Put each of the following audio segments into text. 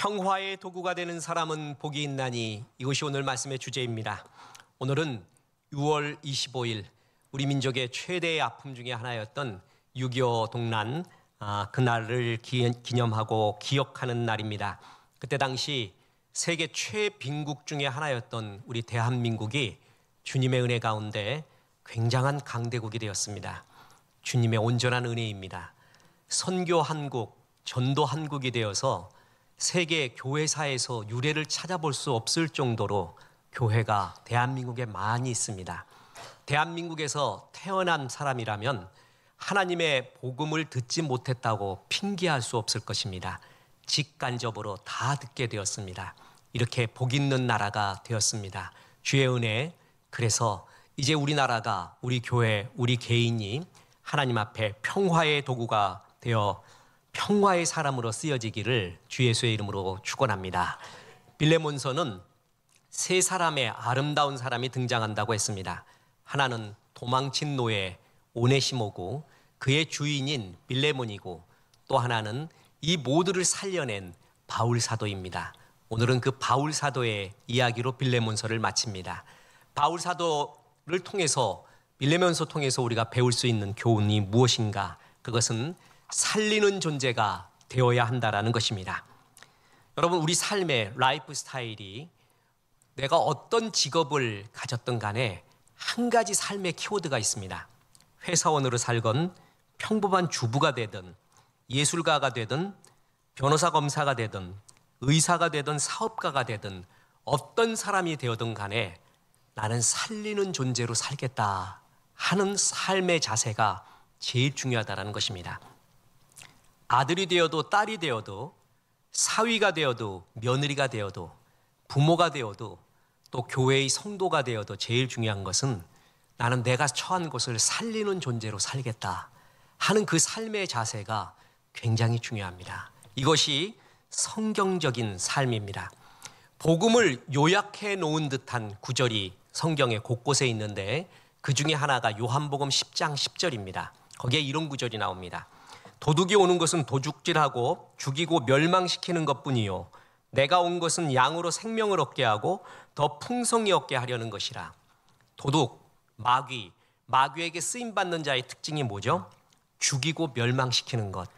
평화의 도구가 되는 사람은 복이 있나니, 이것이 오늘 말씀의 주제입니다. 오늘은 6월 25일 우리 민족의 최대의 아픔 중에 하나였던 6.25 동란, 그날을 기념하고 기억하는 날입니다. 그때 당시 세계 최빈국 중에 하나였던 우리 대한민국이 주님의 은혜 가운데 굉장한 강대국이 되었습니다. 주님의 온전한 은혜입니다. 선교 한국, 전도 한국이 되어서 세계 교회사에서 유례를 찾아볼 수 없을 정도로 교회가 대한민국에 많이 있습니다. 대한민국에서 태어난 사람이라면 하나님의 복음을 듣지 못했다고 핑계할 수 없을 것입니다. 직간접으로 다 듣게 되었습니다. 이렇게 복 있는 나라가 되었습니다. 주의 은혜, 그래서 이제 우리나라가, 우리 교회, 우리 개인이 하나님 앞에 평화의 도구가 되어 평화의 사람으로 쓰여지기를 주 예수의 이름으로 축원합니다. 빌레몬서는 세 사람의 아름다운 사람이 등장한다고 했습니다. 하나는 도망친 노예 오네시모고 그의 주인인 빌레몬이고, 또 하나는 이 모두를 살려낸 바울 사도입니다. 오늘은 그 바울 사도의 이야기로 빌레몬서를 마칩니다. 바울 사도를 통해서, 빌레몬서 통해서 우리가 배울 수 있는 교훈이 무엇인가? 그것은 살리는 존재가 되어야 한다라는 것입니다. 여러분, 우리 삶의 라이프 스타일이 내가 어떤 직업을 가졌든 간에 한 가지 삶의 키워드가 있습니다. 회사원으로 살건, 평범한 주부가 되든, 예술가가 되든, 변호사 검사가 되든, 의사가 되든, 사업가가 되든, 어떤 사람이 되어든 간에 나는 살리는 존재로 살겠다 하는 삶의 자세가 제일 중요하다는 것입니다. 아들이 되어도 딸이 되어도, 사위가 되어도, 며느리가 되어도, 부모가 되어도, 또 교회의 성도가 되어도 제일 중요한 것은 나는 내가 처한 곳을 살리는 존재로 살겠다 하는 그 삶의 자세가 굉장히 중요합니다. 이것이 성경적인 삶입니다. 복음을 요약해 놓은 듯한 구절이 성경에 곳곳에 있는데, 그 중에 하나가 요한복음 10장 10절입니다. 거기에 이런 구절이 나옵니다. 도둑이 오는 것은 도둑질하고 죽이고 멸망시키는 것뿐이요, 내가 온 것은 양으로 생명을 얻게 하고 더 풍성히 얻게 하려는 것이라. 도둑, 마귀에게 쓰임받는 자의 특징이 뭐죠? 죽이고 멸망시키는 것.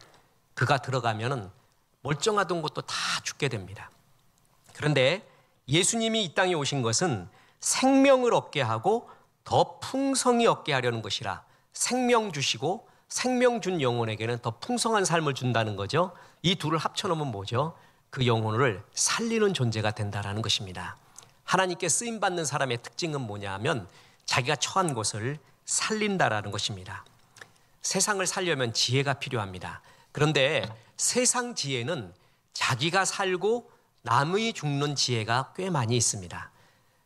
그가 들어가면은 멀쩡하던 것도 다 죽게 됩니다. 그런데 예수님이 이 땅에 오신 것은 생명을 얻게 하고 더 풍성히 얻게 하려는 것이라. 생명 주시고 생명 준 영혼에게는 더 풍성한 삶을 준다는 거죠. 이 둘을 합쳐놓으면 뭐죠? 그 영혼을 살리는 존재가 된다는 것입니다. 하나님께 쓰임받는 사람의 특징은 뭐냐 하면 자기가 처한 곳을 살린다라는 것입니다. 세상을 살려면 지혜가 필요합니다. 그런데 세상 지혜는 자기가 살고 남의 죽는 지혜가 꽤 많이 있습니다.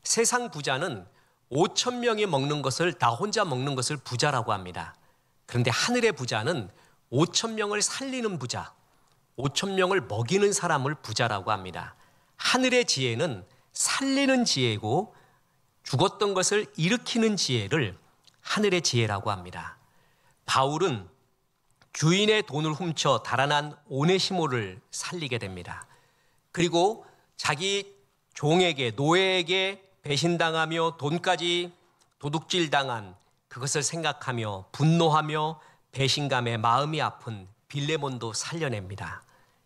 세상 부자는 5천 명이 먹는 것을, 나 혼자 먹는 것을 부자라고 합니다. 그런데 하늘의 부자는 5천 명을 살리는 부자, 5천 명을 먹이는 사람을 부자라고 합니다. 하늘의 지혜는 살리는 지혜고, 죽었던 것을 일으키는 지혜를 하늘의 지혜라고 합니다. 바울은 주인의 돈을 훔쳐 달아난 오네시모를 살리게 됩니다. 그리고 자기 종에게, 노예에게 배신당하며 돈까지 도둑질당한 그것을 생각하며 분노하며 배신감에 마음이 아픈 빌레몬도 살려냅니다.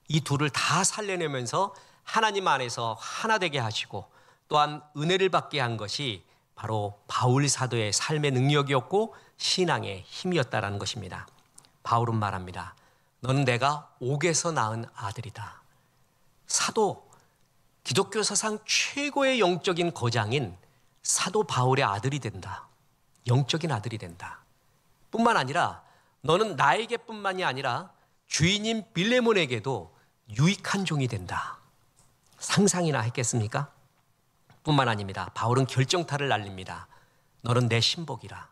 이 둘을 다 살려내면서 하나님 안에서 하나 되게 하시고, 또한 은혜를 받게 한 것이 바로 바울 사도의 삶의 능력이었고 신앙의 힘이었다라는 것입니다. 바울은 말합니다. 너는 내가 옥에서 낳은 아들이다. 사도, 기독교 사상 최고의 영적인 거장인 사도 바울의 아들이 된다. 영적인 아들이 된다. 뿐만 아니라 너는 나에게 뿐만이 아니라 주인인 빌레몬에게도 유익한 종이 된다. 상상이나 했겠습니까? 뿐만 아닙니다. 바울은 결정타를 날립니다. 너는 내 신복이라.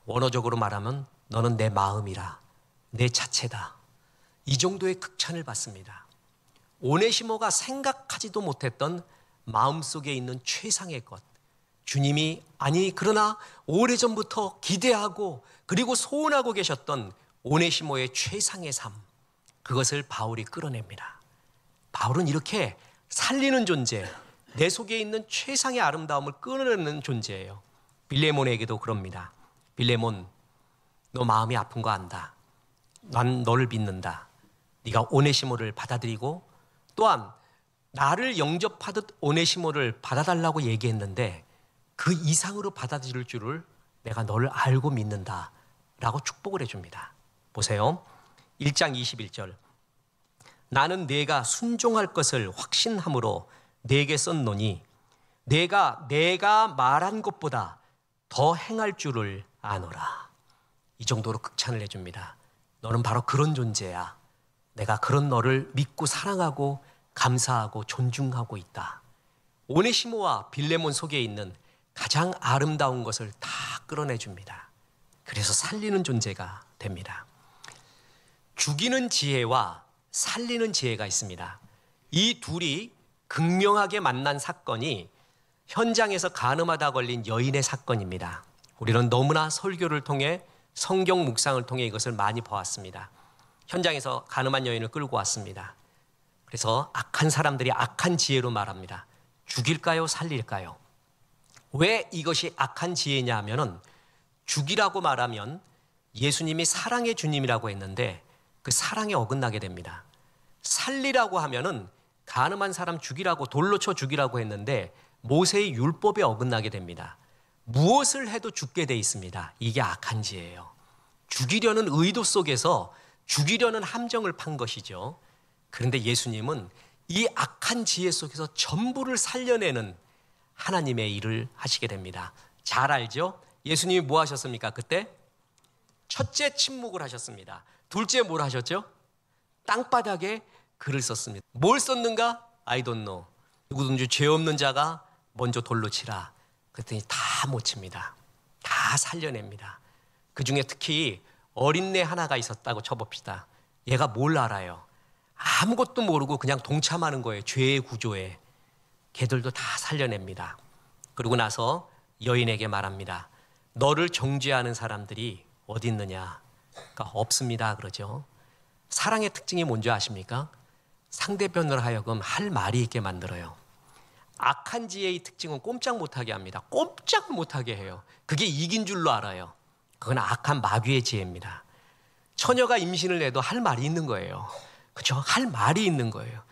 원어적으로 말하면 너는 내 마음이라, 내 자체다. 이 정도의 극찬을 받습니다. 오네시모가 생각하지도 못했던 마음속에 있는 최상의 것, 주님이, 아니 그러나 오래전부터 기대하고 그리고 소원하고 계셨던 오네시모의 최상의 삶, 그것을 바울이 끌어냅니다. 바울은 이렇게 살리는 존재, 내 속에 있는 최상의 아름다움을 끌어내는 존재예요. 빌레몬에게도 그럽니다. 빌레몬, 너 마음이 아픈 거 안다. 난 너를 믿는다. 네가 오네시모를 받아들이고 또한 나를 영접하듯 오네시모를 받아달라고 얘기했는데 그 이상으로 받아들일 줄을 내가 너를 알고 믿는다 라고 축복을 해줍니다. 보세요. 1장 21절. 나는 네가 순종할 것을 확신함으로 네게 썼노니 내가 말한 것보다 더 행할 줄을 아노라. 이 정도로 극찬을 해줍니다. 너는 바로 그런 존재야. 내가 그런 너를 믿고 사랑하고 감사하고 존중하고 있다. 오네시모와 빌레몬 속에 있는 가장 아름다운 것을 다 끌어내줍니다. 그래서 살리는 존재가 됩니다. 죽이는 지혜와 살리는 지혜가 있습니다. 이 둘이 극명하게 만난 사건이 현장에서 간음하다 걸린 여인의 사건입니다. 우리는 너무나 설교를 통해 성경 묵상을 통해 이것을 많이 보았습니다. 현장에서 간음한 여인을 끌고 왔습니다. 그래서 악한 사람들이 악한 지혜로 말합니다. 죽일까요? 살릴까요? 왜 이것이 악한 지혜냐 하면은 죽이라고 말하면 예수님이 사랑의 주님이라고 했는데 그 사랑에 어긋나게 됩니다. 살리라고 하면은 간음한 사람 죽이라고 돌로 쳐 죽이라고 했는데 모세의 율법에 어긋나게 됩니다. 무엇을 해도 죽게 돼 있습니다. 이게 악한 지혜예요. 죽이려는 의도 속에서 죽이려는 함정을 판 것이죠. 그런데 예수님은 이 악한 지혜 속에서 전부를 살려내는 하나님의 일을 하시게 됩니다. 잘 알죠? 예수님이 뭐 하셨습니까? 그때 첫째 침묵을 하셨습니다. 둘째 뭘 하셨죠? 땅바닥에 글을 썼습니다. 뭘 썼는가? I don't know. 누구든지 죄 없는 자가 먼저 돌로 치라. 그랬더니 다 못 칩니다. 다 살려냅니다. 그중에 특히 어린애 하나가 있었다고 쳐봅시다. 얘가 뭘 알아요? 아무것도 모르고 그냥 동참하는 거예요. 죄의 구조에. 걔들도 다 살려냅니다. 그러고 나서 여인에게 말합니다. 너를 정죄하는 사람들이 어디 있느냐? 그러니까 없습니다 그러죠. 사랑의 특징이 뭔지 아십니까? 상대편으로 하여금 할 말이 있게 만들어요. 악한 지혜의 특징은 꼼짝 못하게 합니다. 꼼짝 못하게 해요. 그게 이긴 줄로 알아요. 그건 악한 마귀의 지혜입니다. 처녀가 임신을 해도 할 말이 있는 거예요. 그렇죠? 할 말이 있는 거예요.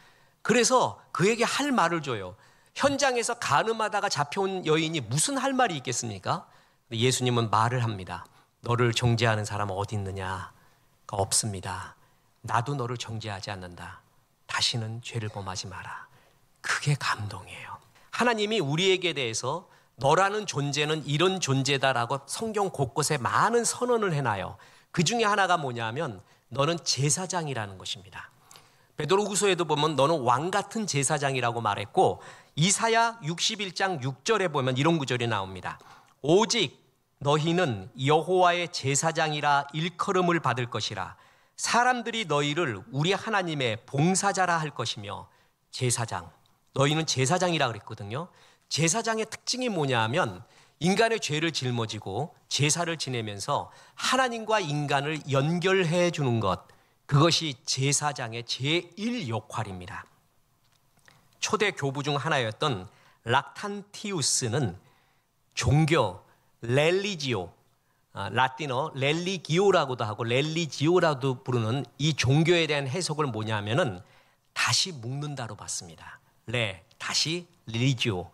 그래서 그에게 할 말을 줘요. 현장에서 간음하다가 잡혀온 여인이 무슨 할 말이 있겠습니까? 예수님은 말을 합니다. 너를 정죄하는 사람은 어디 있느냐? 없습니다. 나도 너를 정죄하지 않는다. 다시는 죄를 범하지 마라. 그게 감동이에요. 하나님이 우리에게 대해서 너라는 존재는 이런 존재다라고 성경 곳곳에 많은 선언을 해놔요. 그 중에 하나가 뭐냐면 너는 제사장이라는 것입니다. 베드로후서에도 보면 너는 왕 같은 제사장이라고 말했고 이사야 61장 6절에 보면 이런 구절이 나옵니다. 오직 너희는 여호와의 제사장이라 일컬음을 받을 것이라. 사람들이 너희를 우리 하나님의 봉사자라 할 것이며. 제사장, 너희는 제사장이라 그랬거든요. 제사장의 특징이 뭐냐 하면 인간의 죄를 짊어지고 제사를 지내면서 하나님과 인간을 연결해 주는 것, 그것이 제사장의 제1 역할입니다. 초대 교부 중 하나였던 락탄티우스는 종교, 렐리지오, 라틴어 렐리기오라고도 하고 렐리지오라도 부르는 이 종교에 대한 해석을 뭐냐 하면은 다시 묶는다로 봤습니다. 다시 릴리지오,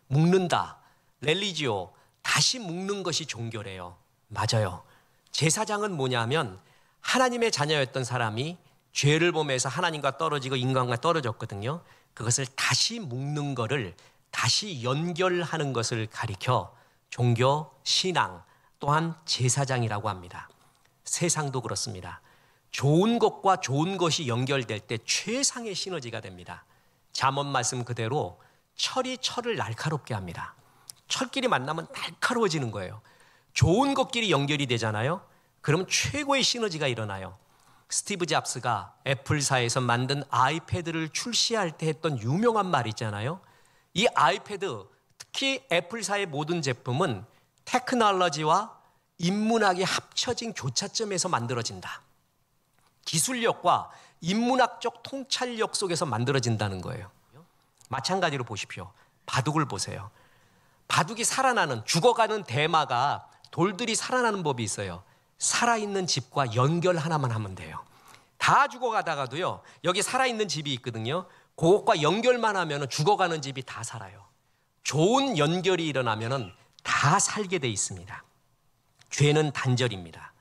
묶는다. 렐리지오, 다시 묶는 것이 종교래요. 맞아요. 제사장은 뭐냐면 하나님의 자녀였던 사람이 죄를 범해서 하나님과 떨어지고 인간과 떨어졌거든요. 그것을 다시 묶는 것을 다시 연결하는 것을 가리켜 종교, 신앙, 또한 제사장이라고 합니다. 세상도 그렇습니다. 좋은 것과 좋은 것이 연결될 때 최상의 시너지가 됩니다. 잠언 말씀 그대로 철이 철을 날카롭게 합니다. 철끼리 만나면 날카로워지는 거예요. 좋은 것끼리 연결이 되잖아요. 그럼 최고의 시너지가 일어나요. 스티브 잡스가 애플사에서 만든 아이패드를 출시할 때 했던 유명한 말 있잖아요. 이 아이패드, 특히 애플사의 모든 제품은 테크놀로지와 인문학이 합쳐진 교차점에서 만들어진다. 기술력과 인문학적 통찰력 속에서 만들어진다는 거예요. 마찬가지로 보십시오. 바둑을 보세요. 바둑이 살아나는, 죽어가는 대마가 돌들이 살아나는 법이 있어요. 살아있는 집과 연결 하나만 하면 돼요. 다 죽어가다가도요, 여기 살아있는 집이 있거든요. 그것과 연결만 하면 죽어가는 집이 다 살아요. 좋은 연결이 일어나면 다 살게 돼 있습니다. 죄는 단절입니다.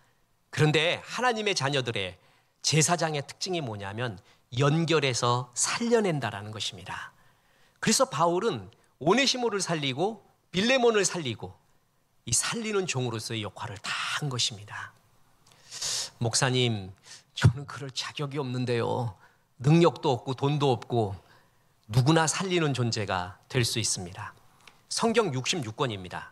그런데 하나님의 자녀들의 제사장의 특징이 뭐냐면 연결해서 살려낸다라는 것입니다. 그래서 바울은 오네시모를 살리고 빌레몬을 살리고 이 살리는 종으로서의 역할을 다 한 것입니다. 목사님, 저는 그럴 자격이 없는데요. 능력도 없고 돈도 없고. 누구나 살리는 존재가 될 수 있습니다. 성경 66권입니다.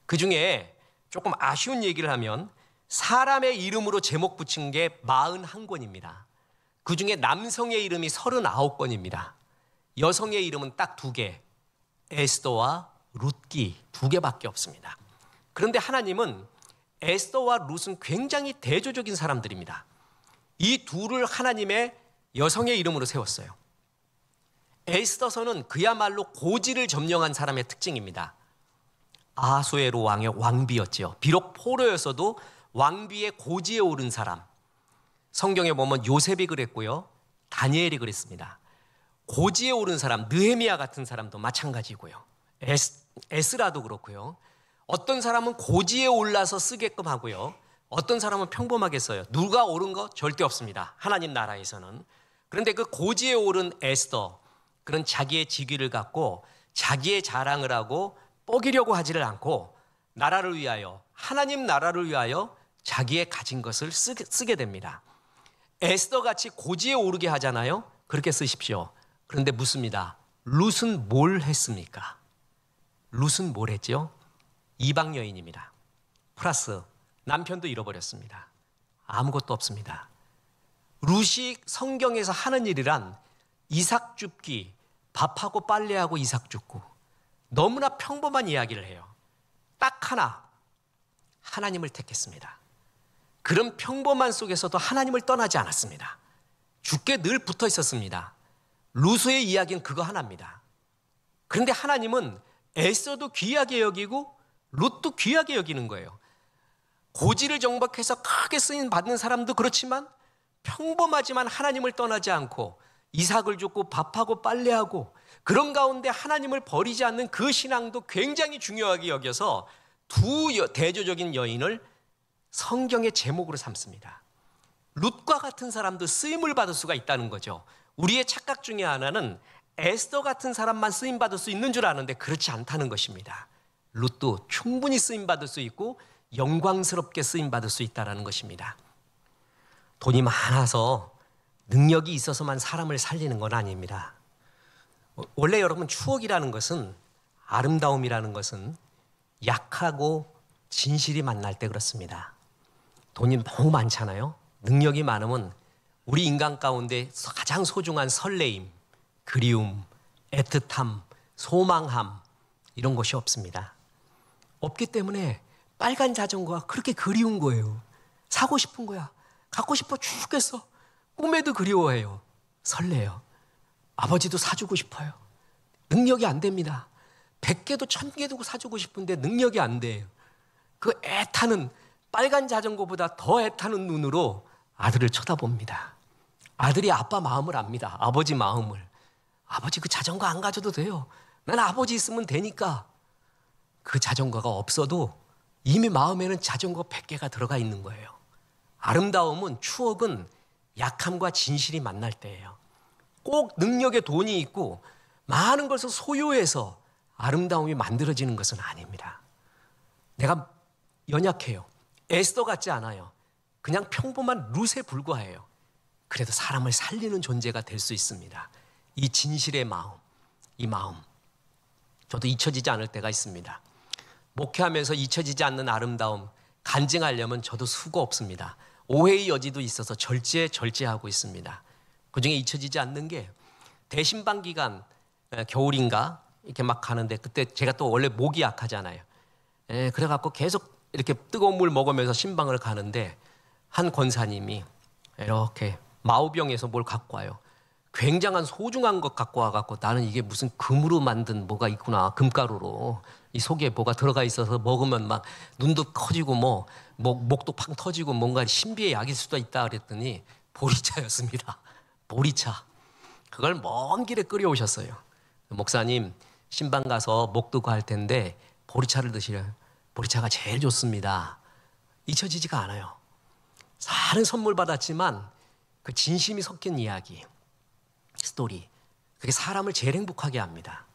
그중에 조금 아쉬운 얘기를 하면 사람의 이름으로 제목 붙인 게 41권입니다. 그중에 남성의 이름이 39권입니다. 여성의 이름은 딱 2개, 에스더와 룻기 2개밖에 없습니다. 그런데 하나님은 에스더와 룻은 굉장히 대조적인 사람들입니다. 이 둘을 하나님의 여성의 이름으로 세웠어요. 에스더서는 그야말로 고지를 점령한 사람의 특징입니다. 아하수에로 왕의 왕비였죠. 비록 포로였어도 왕비의 고지에 오른 사람. 성경에 보면 요셉이 그랬고요, 다니엘이 그랬습니다. 고지에 오른 사람, 느헤미야 같은 사람도 마찬가지고요, 에스라도 그렇고요. 어떤 사람은 고지에 올라서 쓰게끔 하고요, 어떤 사람은 평범하게 써요. 누가 옳은 거 절대 없습니다, 하나님 나라에서는. 그런데 그 고지에 오른 에스더, 그런 자기의 직위를 갖고 자기의 자랑을 하고 뻐기려고 하지를 않고 나라를 위하여, 하나님 나라를 위하여 자기의 가진 것을 쓰게 됩니다. 에스더 같이 고지에 오르게 하잖아요. 그렇게 쓰십시오. 그런데 묻습니다. 룻은 뭘 했습니까? 룻은 뭘 했죠? 이방 여인입니다. 플러스 남편도 잃어버렸습니다. 아무것도 없습니다. 룻이 성경에서 하는 일이란 이삭 줍기, 밥하고 빨래하고 이삭 줍고, 너무나 평범한 이야기를 해요. 딱 하나, 하나님을 택했습니다. 그런 평범한 속에서도 하나님을 떠나지 않았습니다. 주께 늘 붙어 있었습니다. 룻의 이야기는 그거 하나입니다. 그런데 하나님은 에스더도 귀하게 여기고 룻도 귀하게 여기는 거예요. 고지를 정박해서 크게 쓰임 받는 사람도 그렇지만 평범하지만 하나님을 떠나지 않고 이삭을 줍고 밥하고 빨래하고 그런 가운데 하나님을 버리지 않는 그 신앙도 굉장히 중요하게 여겨서 두 대조적인 여인을 성경의 제목으로 삼습니다. 룻과 같은 사람도 쓰임을 받을 수가 있다는 거죠. 우리의 착각 중에 하나는 에스더 같은 사람만 쓰임 받을 수 있는 줄 아는데 그렇지 않다는 것입니다. 룻도 충분히 쓰임 받을 수 있고 영광스럽게 쓰임 받을 수 있다는 것입니다. 돈이 많아서 능력이 있어서만 사람을 살리는 건 아닙니다. 원래 여러분, 추억이라는 것은, 아름다움이라는 것은 약하고 진실이 만날 때 그렇습니다. 돈이 너무 많잖아요. 능력이 많으면 우리 인간 가운데 가장 소중한 설레임, 그리움, 애틋함, 소망함, 이런 것이 없습니다. 없기 때문에 빨간 자전거가 그렇게 그리운 거예요. 사고 싶은 거야. 갖고 싶어 죽겠어. 꿈에도 그리워해요. 설레요. 아버지도 사주고 싶어요. 능력이 안 됩니다. 100개도 1000개도 사주고 싶은데 능력이 안 돼요. 그 애타는, 빨간 자전거보다 더 애타는 눈으로 아들을 쳐다봅니다. 아들이 아빠 마음을 압니다. 아버지 마음을. 아버지, 그 자전거 안 가져도 돼요. 난 아버지 있으면 되니까. 그 자전거가 없어도 이미 마음에는 자전거 100개가 들어가 있는 거예요. 아름다움은, 추억은 약함과 진실이 만날 때예요. 꼭 능력에 돈이 있고 많은 것을 소유해서 아름다움이 만들어지는 것은 아닙니다. 내가 연약해요. 에스더 같지 않아요. 그냥 평범한 룻에 불과해요. 그래도 사람을 살리는 존재가 될 수 있습니다. 이 진실의 마음, 이 마음. 저도 잊혀지지 않을 때가 있습니다. 목회하면서 잊혀지지 않는 아름다움 간증하려면 저도 수고 없습니다. 오해의 여지도 있어서 절제하고 있습니다. 그중에 잊혀지지 않는 게 대신방 기간, 겨울인가 이렇게 막 가는데, 그때 제가 또 원래 목이 약하잖아요. 그래갖고 계속 이렇게 뜨거운 물 먹으면서 신방을 가는데 한 권사님이 이렇게 마오병에서 뭘 갖고 와요. 굉장한 소중한 것 갖고 와갖고 나는 이게 무슨 금으로 만든 뭐가 있구나, 금가루로 이 속에 뭐가 들어가 있어서 먹으면 막 눈도 커지고 목도 팡 터지고 뭔가 신비의 약일 수도 있다 그랬더니 보리차였습니다. 보리차. 그걸 먼 길에 끓여오셨어요. 목사님 신방 가서 목도 갈 텐데 보리차를 드시래요. 보리차가 제일 좋습니다. 잊혀지지가 않아요. 사는 선물 받았지만 그 진심이 섞인 이야기, 스토리, 그게 사람을 제일 행복하게 합니다.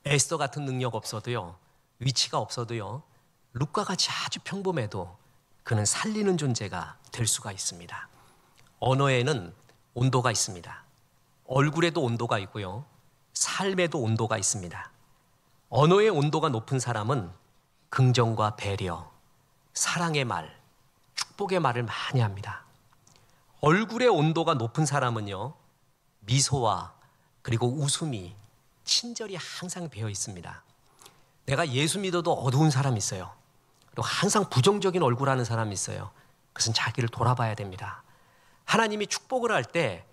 에스더 같은 능력 없어도요, 위치가 없어도요, 룻과 같이 아주 평범해도 그는 살리는 존재가 될 수가 있습니다. 언어에는 온도가 있습니다. 얼굴에도 온도가 있고요, 삶에도 온도가 있습니다. 언어의 온도가 높은 사람은 긍정과 배려, 사랑의 말, 축복의 말을 많이 합니다. 얼굴의 온도가 높은 사람은요, 미소와 그리고 웃음이 친절이 항상 배어 있습니다. 내가 예수 믿어도 어두운 사람이 있어요. 그리고 항상 부정적인 얼굴 하는 사람이 있어요. 그것은 자기를 돌아봐야 됩니다. 하나님이 축복을 할 때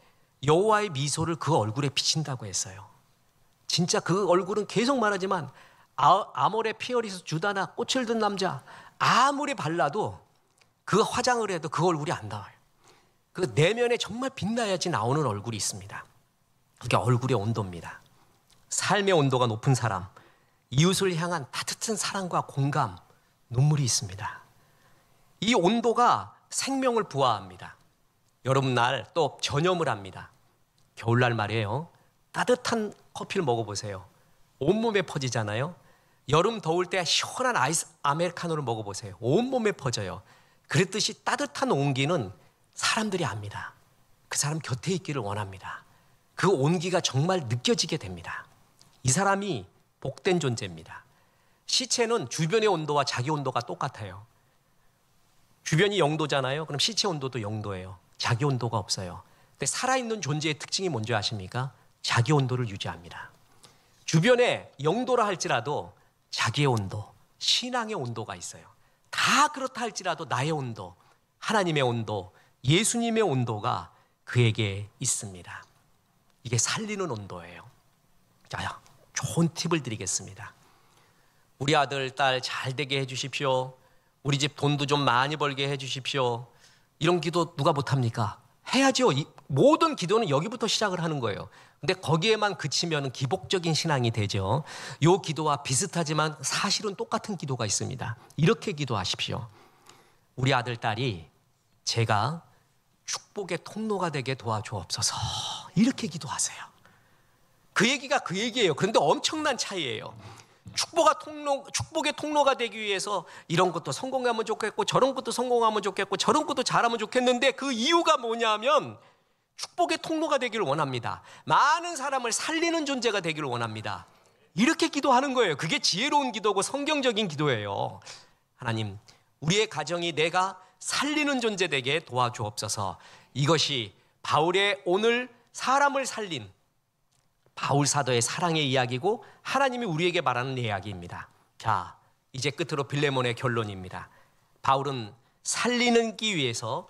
여호와의 미소를 그 얼굴에 비친다고 했어요. 진짜 그 얼굴은 계속 말하지만 아모레 피어리스 주다나 꽃을 든 남자 아무리 발라도 그 화장을 해도 그 얼굴이 안 나와요. 그 내면에 정말 빛나야지 나오는 얼굴이 있습니다. 그게 얼굴의 온도입니다. 삶의 온도가 높은 사람, 이웃을 향한 따뜻한 사랑과 공감, 눈물이 있습니다. 이 온도가 생명을 부화합니다. 여름날 또 전염을 합니다. 겨울날 말이에요. 따뜻한 커피를 먹어보세요. 온몸에 퍼지잖아요. 여름 더울 때 시원한 아이스 아메리카노를 먹어보세요. 온몸에 퍼져요. 그랬듯이 따뜻한 온기는 사람들이 압니다. 그 사람 곁에 있기를 원합니다. 그 온기가 정말 느껴지게 됩니다. 이 사람이 복된 존재입니다. 시체는 주변의 온도와 자기 온도가 똑같아요. 주변이 0도잖아요. 그럼 시체 온도도 0도예요. 자기 온도가 없어요. 근데 살아있는 존재의 특징이 뭔지 아십니까? 자기 온도를 유지합니다. 주변에 0도라 할지라도 자기의 온도, 신앙의 온도가 있어요. 다 그렇다 할지라도 나의 온도, 하나님의 온도, 예수님의 온도가 그에게 있습니다. 이게 살리는 온도예요. 자, 좋은 팁을 드리겠습니다. 우리 아들, 딸 잘 되게 해주십시오. 우리 집 돈도 좀 많이 벌게 해주십시오. 이런 기도 누가 못합니까? 해야죠. 모든 기도는 여기부터 시작을 하는 거예요. 근데 거기에만 그치면 기복적인 신앙이 되죠. 이 기도와 비슷하지만 사실은 똑같은 기도가 있습니다. 이렇게 기도하십시오. 우리 아들, 딸이 제가 축복의 통로가 되게 도와주옵소서. 이렇게 기도하세요. 그 얘기가 그 얘기예요. 그런데 엄청난 차이예요. 축복의 통로가 되기 위해서 이런 것도 성공하면 좋겠고 저런 것도 성공하면 좋겠고 저런 것도 잘하면 좋겠는데 그 이유가 뭐냐면 축복의 통로가 되기를 원합니다. 많은 사람을 살리는 존재가 되기를 원합니다. 이렇게 기도하는 거예요. 그게 지혜로운 기도고 성경적인 기도예요. 하나님, 우리의 가정이 내가 살리는 존재 되게 도와주옵소서. 이것이 바울의 오늘 사람을 살린 바울 사도의 사랑의 이야기고 하나님이 우리에게 말하는 이야기입니다. 자, 이제 끝으로 빌레몬의 결론입니다. 바울은 살리는 기 위해서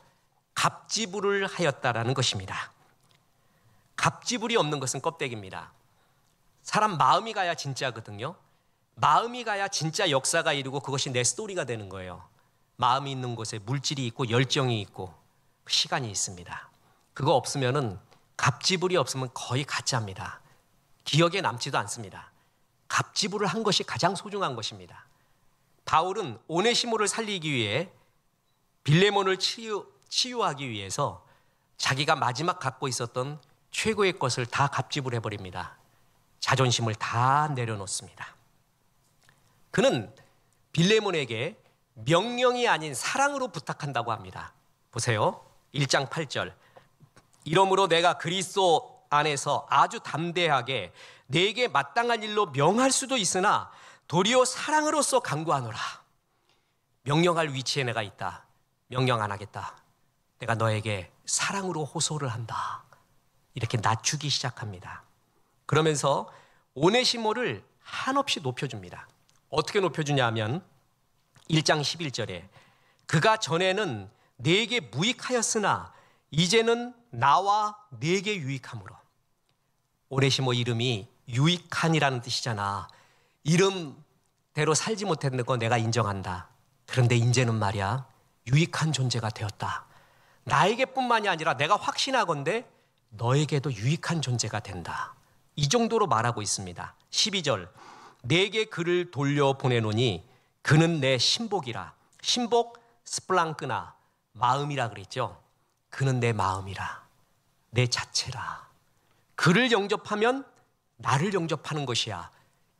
갑지불을 하였다라는 것입니다. 갑지불이 없는 것은 껍데기입니다. 사람 마음이 가야 진짜거든요. 마음이 가야 진짜 역사가 이루고 그것이 내 스토리가 되는 거예요. 마음이 있는 곳에 물질이 있고 열정이 있고 시간이 있습니다. 그거 없으면은 갑지불이 없으면 거의 가짜입니다. 기억에 남지도 않습니다. 갑지불을 한 것이 가장 소중한 것입니다. 바울은 오네시모를 살리기 위해 빌레몬을 치유하기 위해서 자기가 마지막 갖고 있었던 최고의 것을 다 갑집을 해버립니다. 자존심을 다 내려놓습니다. 그는 빌레몬에게 명령이 아닌 사랑으로 부탁한다고 합니다. 보세요. 1장 8절. 이러므로 내가 그리스도 안에서 아주 담대하게 내게 마땅한 일로 명할 수도 있으나 도리어 사랑으로서 간구하노라. 명령할 위치에 내가 있다. 명령 안 하겠다. 내가 너에게 사랑으로 호소를 한다. 이렇게 낮추기 시작합니다. 그러면서 오네시모를 한없이 높여줍니다. 어떻게 높여주냐 하면 1장 11절에 그가 전에는 내게 무익하였으나 이제는 나와 네게 유익함으로. 오네시모 이름이 유익한이라는 뜻이잖아. 이름대로 살지 못했는 거 내가 인정한다. 그런데 이제는 말이야, 유익한 존재가 되었다. 나에게뿐만이 아니라 내가 확신하건대 너에게도 유익한 존재가 된다. 이 정도로 말하고 있습니다. 12절, 내게 그를 돌려보내노니 그는 내 신복이라. 신복 스플랑크나, 마음이라 그랬죠. 그는 내 마음이라, 내 자체라. 그를 영접하면 나를 영접하는 것이야.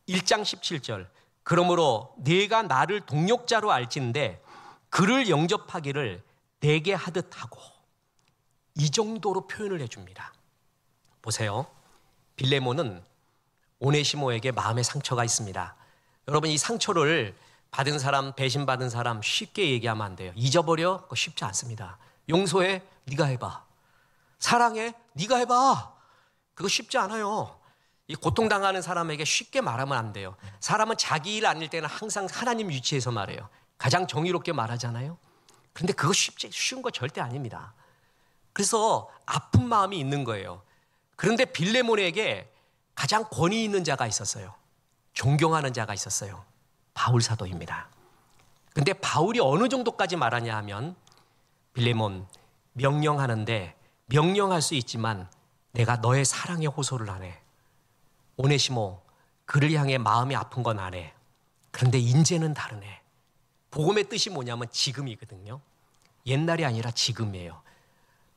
1장 17절, 그러므로 네가 나를 동역자로 알진대 그를 영접하기를 내게 하듯 하고. 이 정도로 표현을 해줍니다. 보세요. 빌레몬은 오네시모에게 마음의 상처가 있습니다. 여러분, 이 상처를 받은 사람, 배신받은 사람 쉽게 얘기하면 안 돼요. 잊어버려? 그거 쉽지 않습니다. 용서해? 네가 해봐. 사랑해? 네가 해봐. 그거 쉽지 않아요. 이 고통당하는 사람에게 쉽게 말하면 안 돼요. 사람은 자기 일 아닐 때는 항상 하나님 위치에서 말해요. 가장 정의롭게 말하잖아요. 그런데 그거 쉬운 거 절대 아닙니다. 그래서 아픈 마음이 있는 거예요. 그런데 빌레몬에게 가장 권위 있는 자가 있었어요. 존경하는 자가 있었어요. 바울 사도입니다. 그런데 바울이 어느 정도까지 말하냐 하면, 빌레몬, 명령하는데 명령할 수 있지만 내가 너의 사랑에 호소를 안 해. 오네시모, 그를 향해 마음이 아픈 건 안 해. 그런데 인제는 다르네. 복음의 뜻이 뭐냐면 지금이거든요. 옛날이 아니라 지금이에요.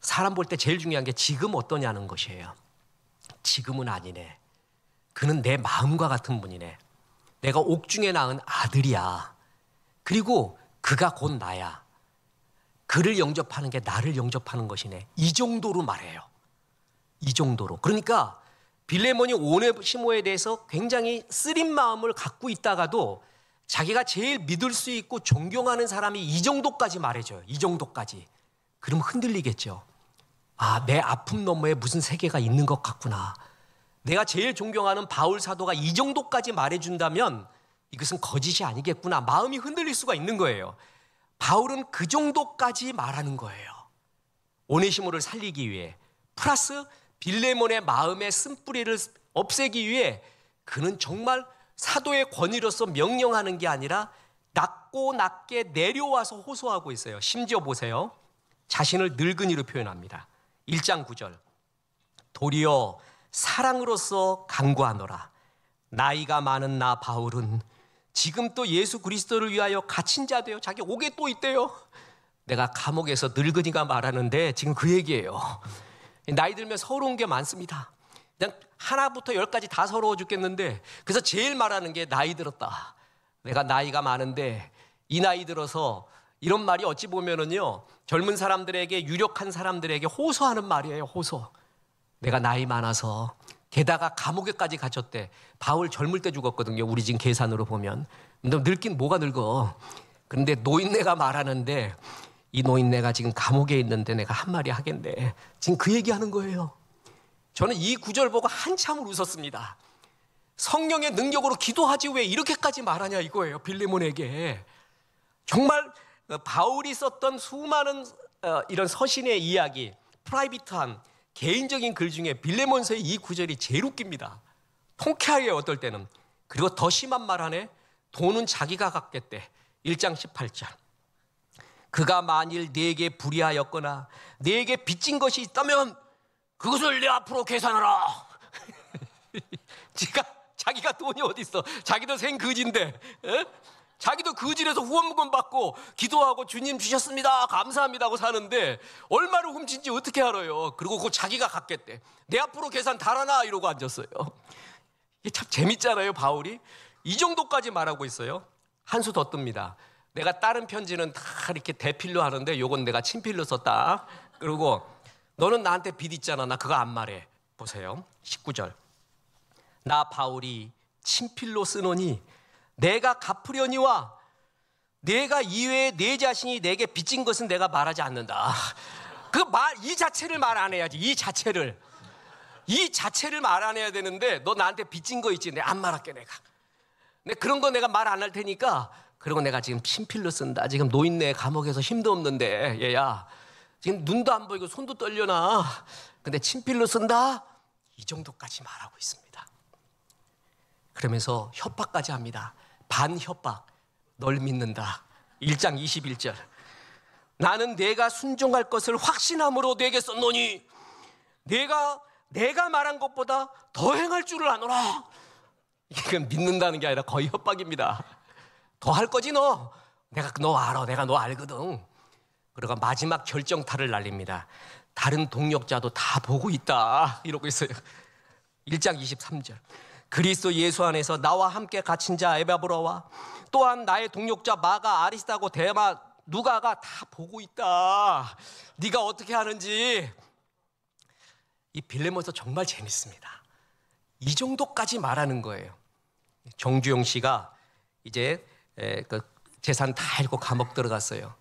사람 볼 때 제일 중요한 게 지금 어떠냐는 것이에요. 지금은 아니네. 그는 내 마음과 같은 분이네. 내가 옥중에 낳은 아들이야. 그리고 그가 곧 나야. 그를 영접하는 게 나를 영접하는 것이네. 이 정도로 말해요. 이 정도로. 그러니까 빌레몬이 오네시모에 대해서 굉장히 쓰린 마음을 갖고 있다가도 자기가 제일 믿을 수 있고 존경하는 사람이 이 정도까지 말해줘요. 이 정도까지. 그럼 흔들리겠죠. 아, 내 아픔 너머에 무슨 세계가 있는 것 같구나. 내가 제일 존경하는 바울 사도가 이 정도까지 말해준다면 이것은 거짓이 아니겠구나. 마음이 흔들릴 수가 있는 거예요. 바울은 그 정도까지 말하는 거예요. 오네시모를 살리기 위해, 플러스 빌레몬의 마음의 쓴뿌리를 없애기 위해 그는 정말 사도의 권위로서 명령하는 게 아니라 낮고 낮게 내려와서 호소하고 있어요. 심지어 보세요. 자신을 늙은이로 표현합니다. 1장 9절, 도리어 사랑으로서 간구하노라. 나이가 많은 나 바울은 지금 또 예수 그리스도를 위하여 갇힌 자 되어, 자기 옥에 또 있대요. 내가 감옥에서 늙은이가 말하는데 지금 그 얘기예요. 나이 들면 서러운 게 많습니다. 그냥 하나부터 열까지 다 서러워 죽겠는데, 그래서 제일 말하는 게 나이 들었다. 내가 나이가 많은데 이 나이 들어서, 이런 말이 어찌 보면은요, 젊은 사람들에게, 유력한 사람들에게 호소하는 말이에요. 호소. 내가 나이 많아서, 게다가 감옥에까지 갇혔대. 바울 젊을 때 죽었거든요. 우리 지금 계산으로 보면. 근데 늙긴 뭐가 늙어. 그런데 노인네가 말하는데, 이 노인네가 지금 감옥에 있는데 내가 한마디 하겠네. 지금 그 얘기하는 거예요. 저는 이 구절 보고 한참을 웃었습니다. 성령의 능력으로 기도하지 왜 이렇게까지 말하냐 이거예요. 빌레몬에게. 정말 바울이 썼던 수많은 이런 서신의 이야기, 프라이빗한 개인적인 글 중에 빌레몬서의 이 구절이 제일 웃깁니다. 통쾌하게 어떨 때는. 그리고 더 심한 말 하네. 돈은 자기가 갖겠대. 1장 18절. 그가 만일 네게 불의하였거나 네게 빚진 것이 있다면 그것을 내 앞으로 계산하라. 자기가 돈이 어디 있어? 자기도 생거지인데, 자기도 거지에서 후원금 받고 기도하고 주님 주셨습니다, 감사합니다 하고 사는데 얼마를 훔친지 어떻게 알아요? 그리고 그거 자기가 갖겠대. 내 앞으로 계산 달아나 이러고 앉았어요. 이게 참 재밌잖아요. 바울이 이 정도까지 말하고 있어요. 한 수 더 뜹니다. 내가 다른 편지는 다 이렇게 대필로 하는데 요건 내가 친필로 썼다. 그리고 너는 나한테 빚 있잖아, 나 그거 안 말해. 보세요. 19절. 나 바울이 친필로 쓰노니 내가 갚으려니와 내가 이외에 내 자신이 내게 빚진 것은 내가 말하지 않는다. 이 자체를 말 안 해야지. 이 자체를 말 안 해야 되는데, 너 나한테 빚진 거 있지? 내가 안 말할게. 내가 그런 거 내가 말 안 할 테니까. 그리고 내가 지금 친필로 쓴다. 지금 노인네 감옥에서 힘도 없는데 얘야, 지금 눈도 안 보이고 손도 떨려나. 근데 친필로 쓴다? 이 정도까지 말하고 있습니다. 그러면서 협박까지 합니다. 반협박. 널 믿는다. 1장 21절. 나는 내가 순종할 것을 확신함으로 내게 썼노니 내가 말한 것보다 더 행할 줄을 아노라. 이건 믿는다는 게 아니라 거의 협박입니다. 더 할 거지 너. 내가 너 알아. 내가 너 알거든. 그러가 마지막 결정타를 날립니다. 다른 동력자도 다 보고 있다. 이러고 있어요. 1장 23절. 그리스도 예수 안에서 나와 함께 갇힌 자 에바브라와 또한 나의 동력자 마가, 아리스다고, 데마, 누가가 다 보고 있다. 네가 어떻게 하는지. 이 빌레몬서 정말 재밌습니다. 이 정도까지 말하는 거예요. 정주영 씨가 이제 그 재산 다 잃고 감옥 들어갔어요.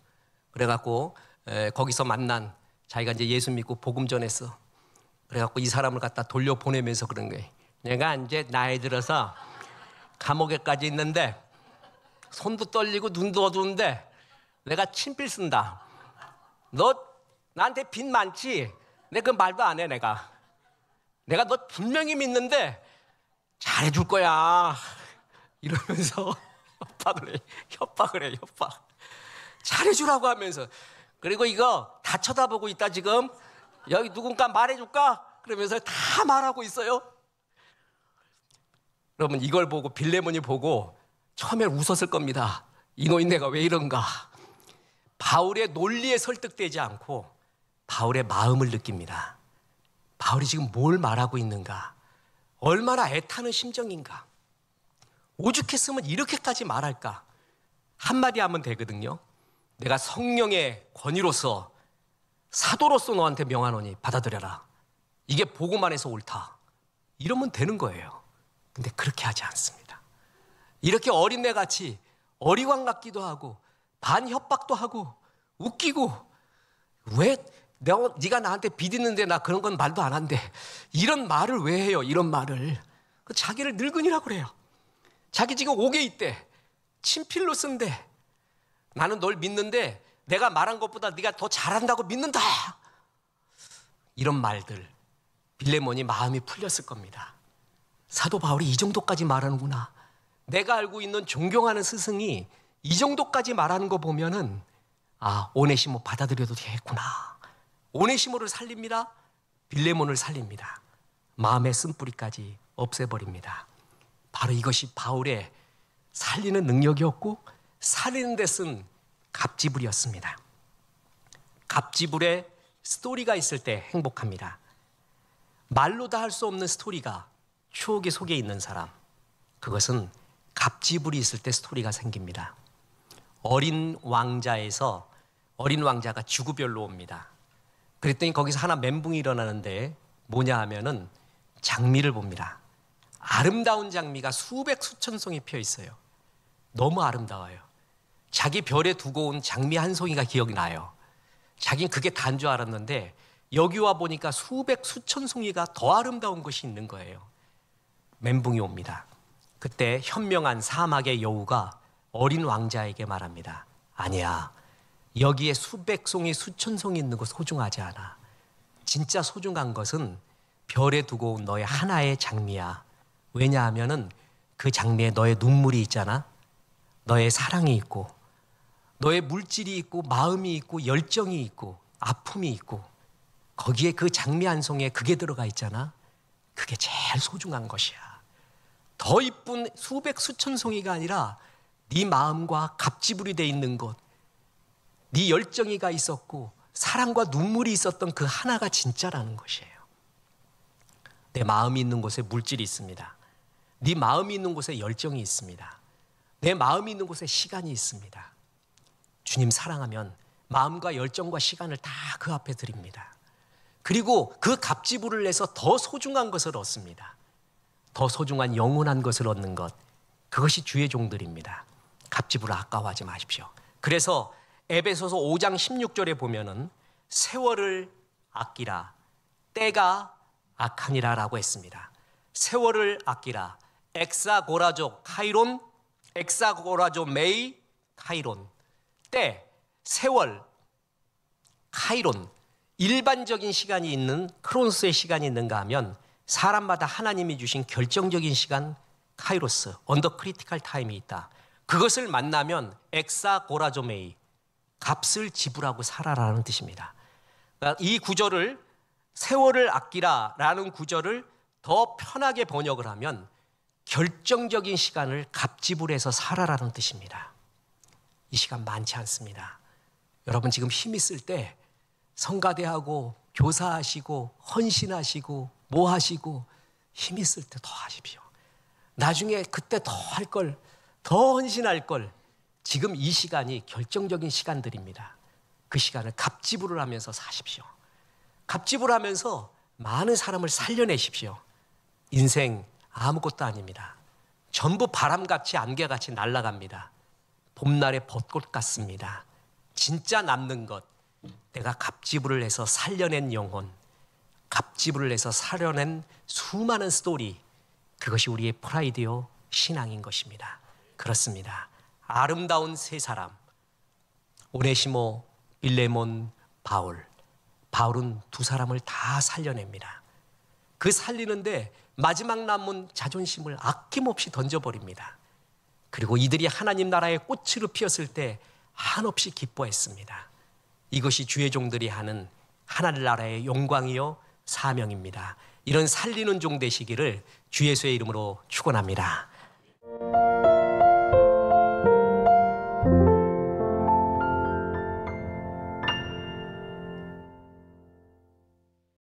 그래갖고 거기서 만난 자기가 이제 예수 믿고 복음 전했어. 그래갖고 이 사람을 갖다 돌려보내면서 그런 거예요. 내가 이제 나이 들어서 감옥에까지 있는데 손도 떨리고 눈도 어두운데 내가 친필 쓴다. 너 나한테 빚 많지? 내가 그 말도 안 해. 내가 너 분명히 믿는데 잘해줄 거야. 이러면서 협박을 해. 잘해주라고 하면서. 그리고 이거 다 쳐다보고 있다 지금. 여기 누군가 말해줄까? 그러면서 다 말하고 있어요. 여러분 이걸 보고 빌레몬이 보고 처음에 웃었을 겁니다. 이노인 내가 왜 이런가. 바울의 논리에 설득되지 않고 바울의 마음을 느낍니다. 바울이 지금 뭘 말하고 있는가. 얼마나 애타는 심정인가. 오죽했으면 이렇게까지 말할까. 한마디 하면 되거든요. 내가 성령의 권위로서 사도로서 너한테 명하노니 받아들여라. 이게 복음 안에서 옳다. 이러면 되는 거예요. 근데 그렇게 하지 않습니다. 이렇게 어린애같이 어리광 같기도 하고 반협박도 하고 웃기고 왜 네가 나한테 빚 있는데 나 그런 건 말도 안 한대. 이런 말을 왜 해요? 이런 말을. 자기를 늙은이라고 그래요. 자기 지금 옥에 있대. 친필로 쓴대. 나는 널 믿는데 내가 말한 것보다 네가 더 잘한다고 믿는다. 이런 말들. 빌레몬이 마음이 풀렸을 겁니다. 사도 바울이 이 정도까지 말하는구나. 내가 알고 있는 존경하는 스승이 이 정도까지 말하는 거 보면은 오네시모 받아들여도 되겠구나. 오네시모를 살립니다. 빌레몬을 살립니다. 마음의 쓴뿌리까지 없애버립니다. 바로 이것이 바울의 살리는 능력이었고 살리는 데 쓴 갑지불이었습니다. 갑지불에 스토리가 있을 때 행복합니다. 말로 다 할 수 없는 스토리가 추억의 속에 있는 사람, 그것은 갑지불이 있을 때 스토리가 생깁니다. 어린 왕자에서 어린 왕자가 지구별로 옵니다. 그랬더니 거기서 하나 멘붕이 일어나는데 뭐냐 하면은 장미를 봅니다. 아름다운 장미가 수백 수천 송이 피어 있어요. 너무 아름다워요. 자기 별에 두고 온 장미 한 송이가 기억이 나요. 자기는 그게 다인 줄 알았는데 여기 와 보니까 수백 수천 송이가 더 아름다운 것이 있는 거예요. 멘붕이 옵니다. 그때 현명한 사막의 여우가 어린 왕자에게 말합니다. 아니야. 여기에 수백 송이 수천 송이 있는 거 소중하지 않아. 진짜 소중한 것은 별에 두고 온 너의 하나의 장미야. 왜냐하면은 그 장미에 너의 눈물이 있잖아. 너의 사랑이 있고 너의 물질이 있고 마음이 있고 열정이 있고 아픔이 있고 거기에 그 장미 한 송이에 그게 들어가 있잖아. 그게 제일 소중한 것이야. 더 이쁜 수백 수천 송이가 아니라 네 마음과 갑지불이 돼 있는 것, 네 열정이가 있었고 사랑과 눈물이 있었던 그 하나가 진짜라는 것이에요. 내 마음이 있는 곳에 물질이 있습니다. 네 마음이 있는 곳에 열정이 있습니다. 내 마음이 있는 곳에 시간이 있습니다. 주님 사랑하면 마음과 열정과 시간을 다 그 앞에 드립니다. 그리고 그 갑지불을 내서 더 소중한 것을 얻습니다. 더 소중한 영원한 것을 얻는 것, 그것이 주의 종들입니다. 갑지불을 아까워하지 마십시오. 그래서 에베소서 5장 16절에 보면은 세월을 아끼라, 때가 악하니라 라고 했습니다. 세월을 아끼라. 엑사고라조 카이론, 엑사고라조 메이 카이론. 때, 세월, 카이론, 일반적인 시간이 있는 크로노스의 시간이 있는가 하면 사람마다 하나님이 주신 결정적인 시간 카이로스, 언더 크리티컬 타임이 있다. 그것을 만나면 엑사고라조메이, 값을 지불하고 살아라는 뜻입니다. 그러니까 이 구절을 세월을 아끼라라는 구절을 더 편하게 번역을 하면 결정적인 시간을 값지불해서 살아라는 뜻입니다. 이 시간 많지 않습니다. 여러분 지금 힘 있을 때 성가대하고 교사하시고 헌신하시고 뭐 하시고 힘 있을 때 더 하십시오. 나중에 그때 더 할 걸, 더 헌신할 걸. 지금 이 시간이 결정적인 시간들입니다. 그 시간을 값지불을 하면서 사십시오. 값지불 하면서 많은 사람을 살려내십시오. 인생 아무것도 아닙니다. 전부 바람같이 안개같이 날아갑니다. 봄날의 벚꽃 같습니다. 진짜 남는 것, 내가 값지불을 해서 살려낸 영혼, 값지불을 해서 살려낸 수많은 스토리, 그것이 우리의 프라이드요 신앙인 것입니다. 그렇습니다. 아름다운 세 사람, 오네시모, 빌레몬, 바울. 바울은 두 사람을 다 살려냅니다. 그 살리는데 마지막 남은 자존심을 아낌없이 던져버립니다. 그리고 이들이 하나님 나라의 꽃으로 피었을 때 한없이 기뻐했습니다. 이것이 주의 종들이 하는 하나님 나라의 영광이요 사명입니다. 이런 살리는 종 되시기를 주 예수의 이름으로 축원합니다.